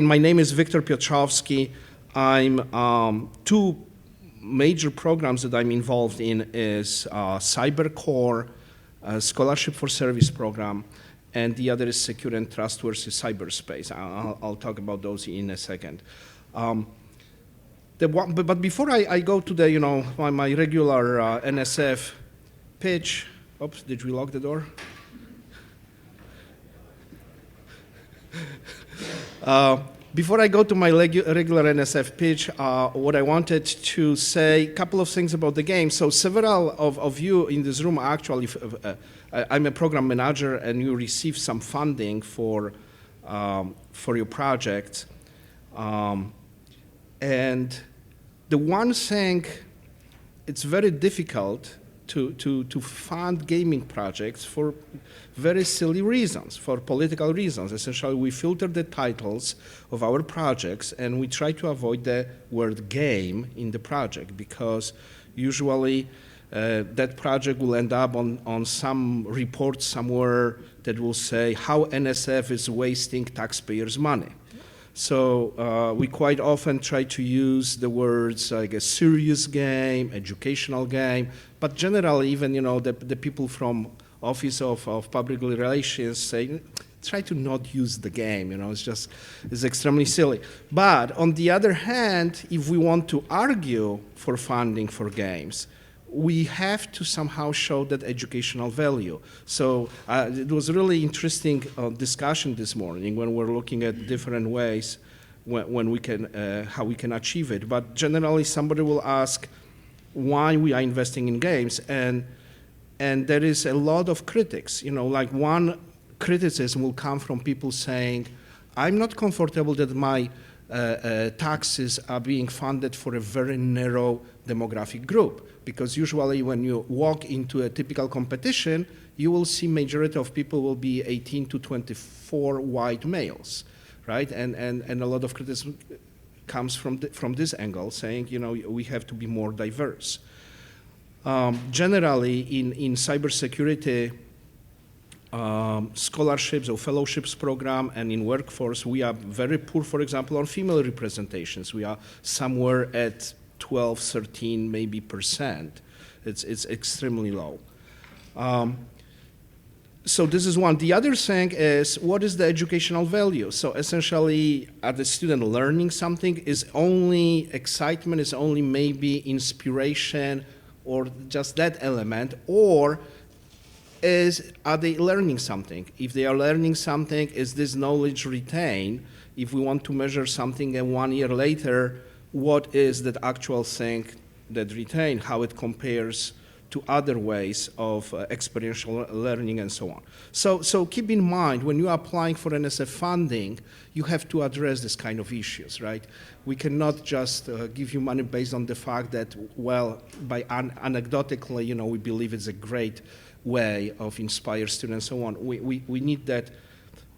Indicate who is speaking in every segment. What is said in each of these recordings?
Speaker 1: My name is Victor Piotrowski. I'm two major programs that I'm involved in is CyberCore, Scholarship for Service program, and the other is Secure and Trustworthy Cyberspace. I'll talk about those in a second. But before I go to the my regular NSF pitch. Oops, did we lock the door? Before I go to my regular NSF pitch, what I wanted to say, a couple of things about the game. So several of you in this room actually, I'm a program manager and you receive some funding for your project. And the one thing, it's very difficult to fund gaming projects for very silly reasons, for political reasons. Essentially, we filter the titles of our projects and we try to avoid the word game in the project because usually that project will end up on some report somewhere that will say how NSF is wasting taxpayers' money. So we quite often try to use the words like a serious game, educational game, but generally even the people from Office of Public Relations say try to not use the game. It's extremely silly. But on the other hand, if we want to argue for funding for games, we have to somehow show that educational value. So it was a really interesting discussion this morning when we're looking at different ways when we can, how we can achieve it. But generally, somebody will ask why we are investing in games, and there is a lot of critics. Like one criticism will come from people saying, I'm not comfortable that my taxes are being funded for a very narrow demographic group. Because usually when you walk into a typical competition, you will see majority of people will be 18 to 24 white males, right? And a lot of criticism comes from this angle, saying, we have to be more diverse. Generally, in cybersecurity scholarships or fellowships program and in workforce, we are very poor, for example, on female representations. We are somewhere at 12, 13, maybe percent. It's extremely low. So this is one. The other thing is, what is the educational value? So essentially, are the student learning something? Is only excitement, is only maybe inspiration, or just that element? Or are they learning something? If they are learning something, is this knowledge retained? If we want to measure something and 1 year later, what is that actual thing that retained, how it compares to other ways of experiential learning and so on. So keep in mind, when you are applying for NSF funding, you have to address this kind of issues, right? We cannot just give you money based on the fact that, well, by anecdotically, we believe it's a great way of inspire students and so on. We need that.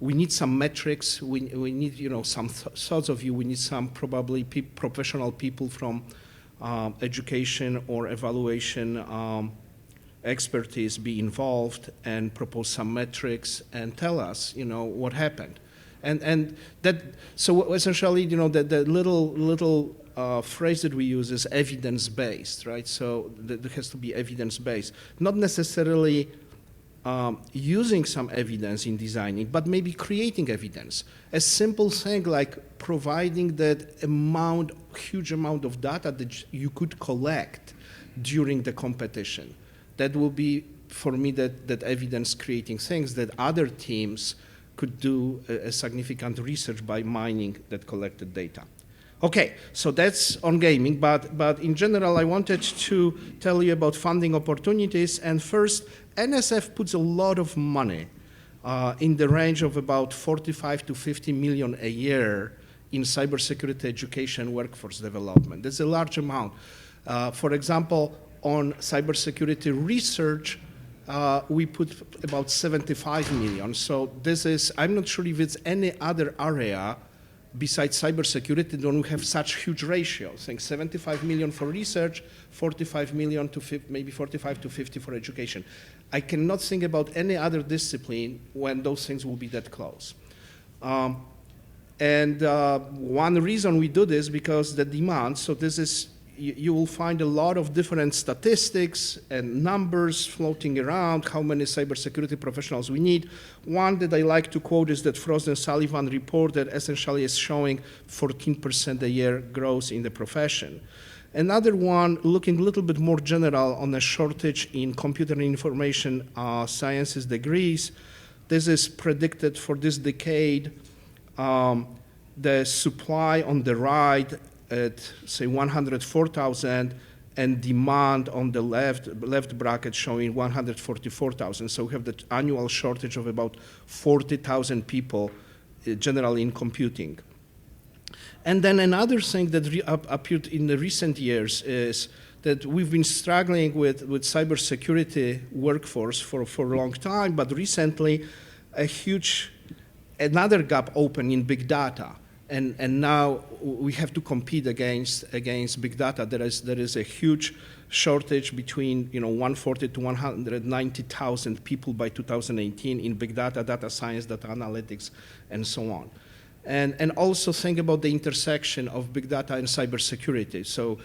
Speaker 1: We need some metrics. We need some thoughts of you. We need some probably professional people from education or evaluation expertise be involved and propose some metrics and tell us what happened. And that, so essentially the little phrase that we use is evidence-based, right? So there has to be evidence-based, not necessarily using some evidence in designing, but maybe creating evidence. A simple thing like providing that huge amount of data that you could collect during the competition. That will be, for me, that evidence creating things that other teams could do a significant research by mining that collected data. Okay, so that's on gaming, but in general, I wanted to tell you about funding opportunities. And first, NSF puts a lot of money in the range of about 45 to 50 million a year in cybersecurity education workforce development. That's a large amount. For example, on cybersecurity research, we put about 75 million. So this is, I'm not sure if it's any other area besides cybersecurity, don't we have such huge ratios? I think 75 million for research, 45 million to maybe 45 to 50 for education. I cannot think about any other discipline when those things will be that close. And one reason we do this because the demand, so this is, you will find a lot of different statistics and numbers floating around, how many cybersecurity professionals we need. One that I like to quote is that Frost and Sullivan report that essentially is showing 14% a year growth in the profession. Another one, looking a little bit more general on a shortage in computer and information sciences degrees. This is predicted for this decade. The supply on the right at, say, 104,000, and demand on the left bracket showing 144,000. So we have the annual shortage of about 40,000 people, generally in computing. And then another thing that appeared in the recent years is that we've been struggling with cybersecurity workforce for a long time, but recently another gap opened in big data. And now we have to compete against big data. There is a huge shortage between 140 to 190,000 people by 2018 in big data, data science, data analytics, and so on. And also think about the intersection of big data and cybersecurity. So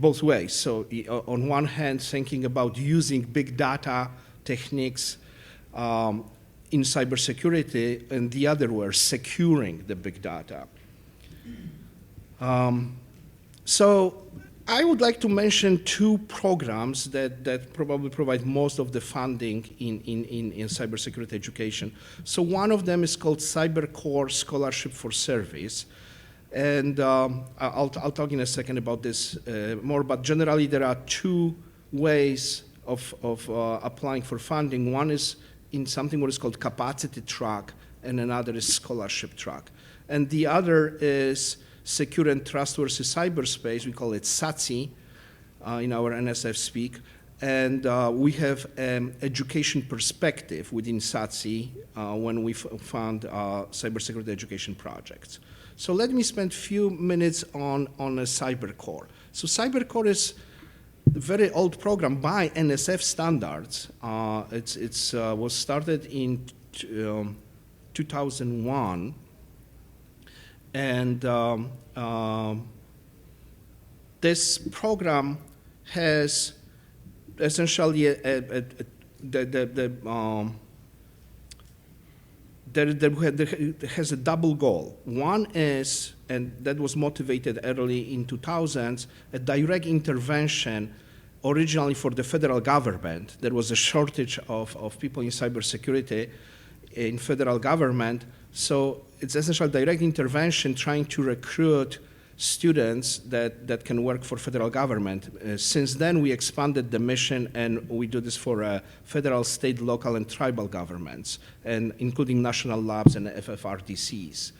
Speaker 1: both ways. So on one hand, thinking about using big data techniques in cybersecurity, and the other were securing the big data. So I would like to mention two programs that probably provide most of the funding in cybersecurity education. So one of them is called CyberCore Scholarship for Service. And I'll talk in a second about this more, but generally there are two ways of applying for funding. One is in something what is called capacity track, and another is scholarship track. And the other is secure and trustworthy cyberspace. We call it SATSI in our NSF speak. And we have an education perspective within SATSI when we fund cybersecurity education projects. So let me spend a few minutes on a CyberCore. So CyberCore is a very old program by NSF standards. It was started in 2001, and this program has essentially has a double goal. One is, and that was motivated early in 2000s, a direct intervention originally for the federal government. There was a shortage of people in cybersecurity in federal government. So it's essentially direct intervention trying to recruit students that can work for federal government. Since then, we expanded the mission, and we do this for federal, state, local, and tribal governments, and including national labs and FFRDCs.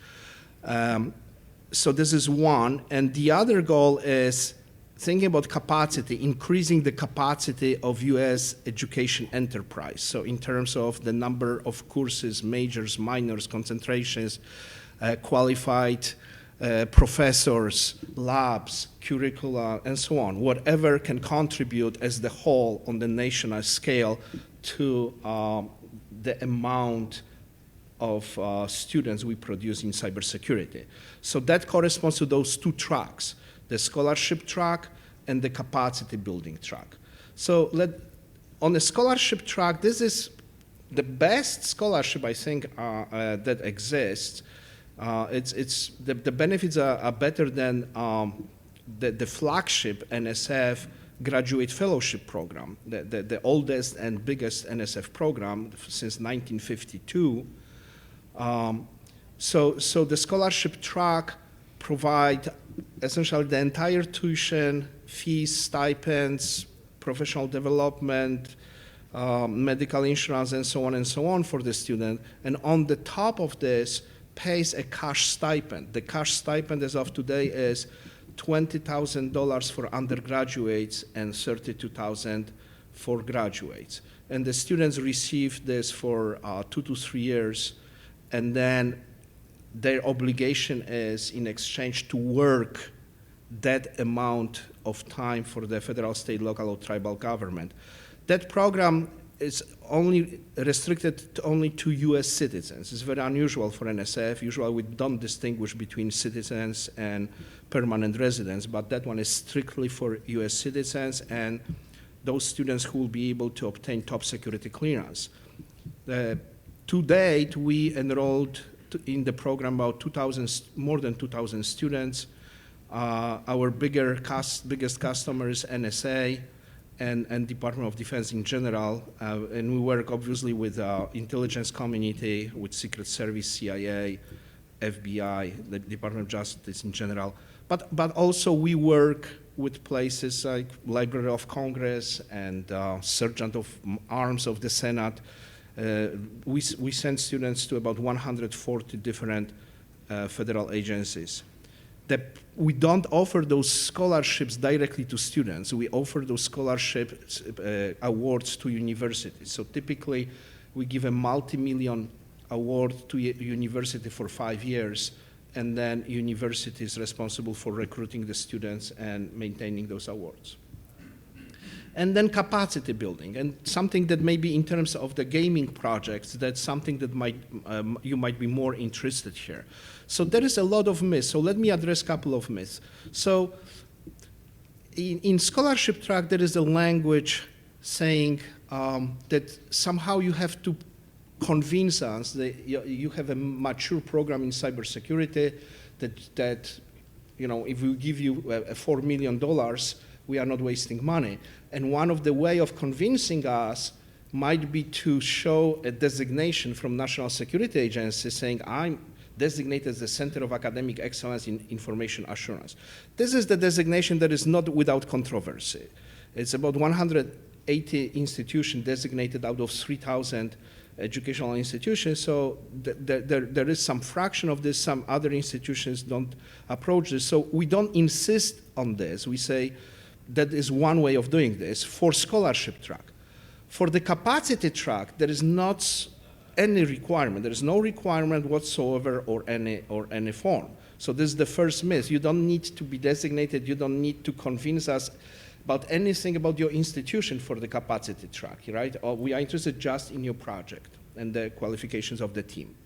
Speaker 1: So this is one, and the other goal is thinking about capacity, increasing the capacity of U.S. education enterprise. So in terms of the number of courses, majors, minors, concentrations, qualified professors, labs, curricula, and so on, whatever can contribute as the whole on the national scale to the amount of students we produce in cybersecurity. So that corresponds to those two tracks, the scholarship track and the capacity building track. So on the scholarship track, this is the best scholarship, I think, that exists. The benefits are better than the flagship NSF graduate fellowship program, the oldest and biggest NSF program since 1952. So the scholarship track provide essentially the entire tuition, fees, stipends, professional development, medical insurance, and so on for the student. And on the top of this, pays a cash stipend. The cash stipend as of today is $20,000 for undergraduates and $32,000 for graduates. And the students receive this for 2 to 3 years, and then their obligation is in exchange to work that amount of time for the federal, state, local, or tribal government. That program it's only restricted only to US citizens. It's very unusual for NSF. Usually we don't distinguish between citizens and permanent residents, but that one is strictly for US citizens and those students who will be able to obtain top security clearance. To date, we enrolled in the program about more than 2,000 students. Our biggest customer is NSA and Department of Defense in general, and we work obviously with intelligence community, with Secret Service, CIA, FBI, the Department of Justice in general, but also we work with places like Library of Congress and Sergeant of Arms of the Senate. We send students to about 140 different federal agencies. We don't offer those scholarships directly to students. We offer those scholarships awards to universities. So typically, we give a multi-million award to a university for 5 years, and then university is responsible for recruiting the students and maintaining those awards. And then capacity building, and something that maybe in terms of the gaming projects, that's something that you might be more interested here. So there is a lot of myths, so let me address a couple of myths. So in scholarship track, there is a language saying that somehow you have to convince us that you have a mature program in cybersecurity, that if we give you $4 million, we are not wasting money. And one of the way of convincing us might be to show a designation from National Security Agency saying, I'm designated as the Center of Academic Excellence in Information Assurance. This is the designation that is not without controversy. It's about 180 institutions designated out of 3,000 educational institutions, so there is some fraction of this. Some other institutions don't approach this, so we don't insist on this. We say, that is one way of doing this for scholarship track. For the capacity track, there is not any requirement. There is no requirement whatsoever or any form. So this is the first myth. You don't need to be designated. You don't need to convince us about anything about your institution for the capacity track, right? Or we are interested just in your project and the qualifications of the team.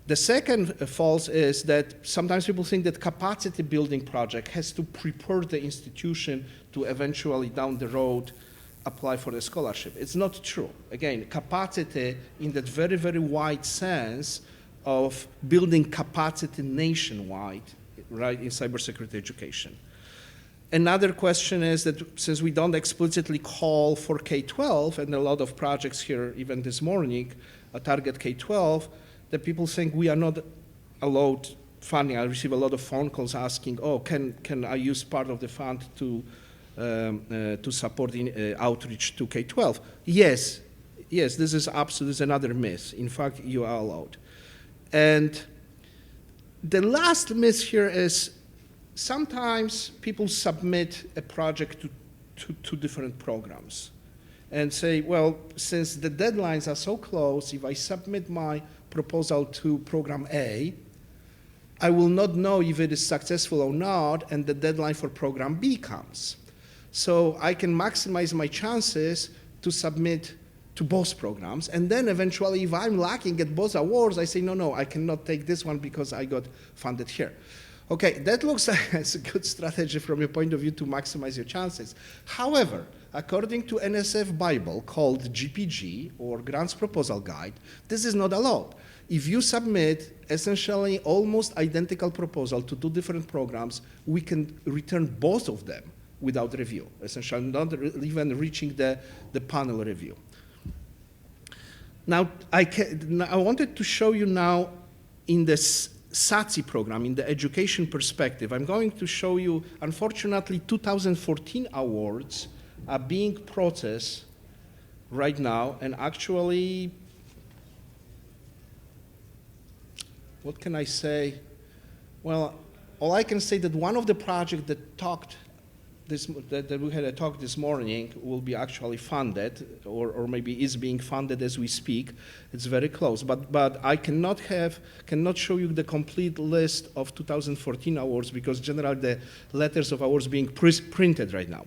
Speaker 1: The second false is that sometimes people think that capacity building project has to prepare the institution to eventually down the road apply for the scholarship. It's not true. Again, capacity in that very, very wide sense of building capacity nationwide, right, in cybersecurity education. Another question is that since we don't explicitly call for K-12, and a lot of projects here, even this morning, target K-12, that people think we are not allowed funding. I receive a lot of phone calls asking, oh, can I use part of the fund to support outreach to K-12? Yes, this is absolutely another myth. In fact, you are allowed. And the last myth here is sometimes people submit a project to different programs and say, well, since the deadlines are so close, if I submit my proposal to program A, I will not know if it is successful or not, and the deadline for program B comes. So I can maximize my chances to submit to both programs, and then eventually if I'm lacking at both awards, I say, no, I cannot take this one because I got funded here. Okay, that looks like it's a good strategy from your point of view to maximize your chances. However, according to NSF Bible called GPG, or Grants Proposal Guide, this is not allowed. If you submit essentially almost identical proposal to two different programs, we can return both of them without review, essentially not even reaching the panel review. Now, I wanted to show you now in this SATSI program, in the education perspective. I'm going to show you, unfortunately, 2014 awards are being processed right now, and actually, what can I say? Well, all I can say that one of the projects that we had a talk this morning will be actually funded, or maybe is being funded as we speak. It's very close, but I cannot show you the complete list of 2014 awards because generally the letters of awards being printed right now.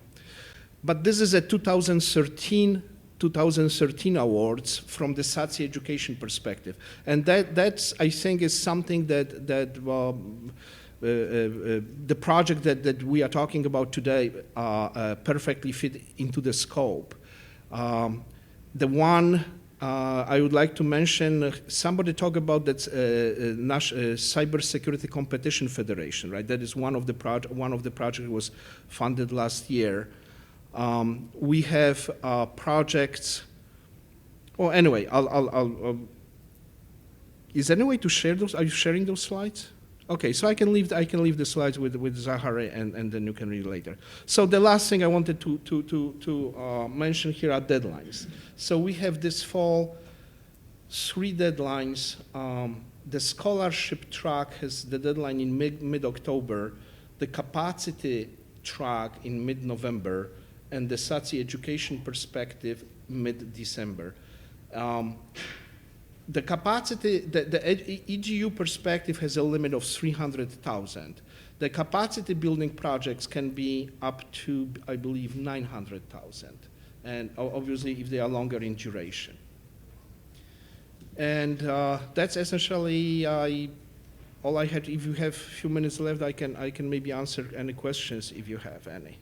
Speaker 1: But this is a 2013 2013 awards from the SATSI education perspective. And that's, I think, is something that the project that we are talking about today perfectly fit into the scope. The one I would like to mention, somebody talked about that Cybersecurity Competition Federation, right? That is one of the projects was funded last year. We have projects. Oh, anyway, is there any way to share those? Are you sharing those slides? Okay, so I can leave the slides with Zahare, and then you can read later. So the last thing I wanted to mention here are deadlines. So we have this fall 3 deadlines. The scholarship track has the deadline in mid-October, the capacity track in mid-November, and the SATSI education perspective mid-December. The capacity, the EGU perspective has a limit of 300,000. The capacity building projects can be up to, I believe, 900,000. And obviously, if they are longer in duration. And that's essentially all I had. If you have a few minutes left, I can maybe answer any questions if you have any.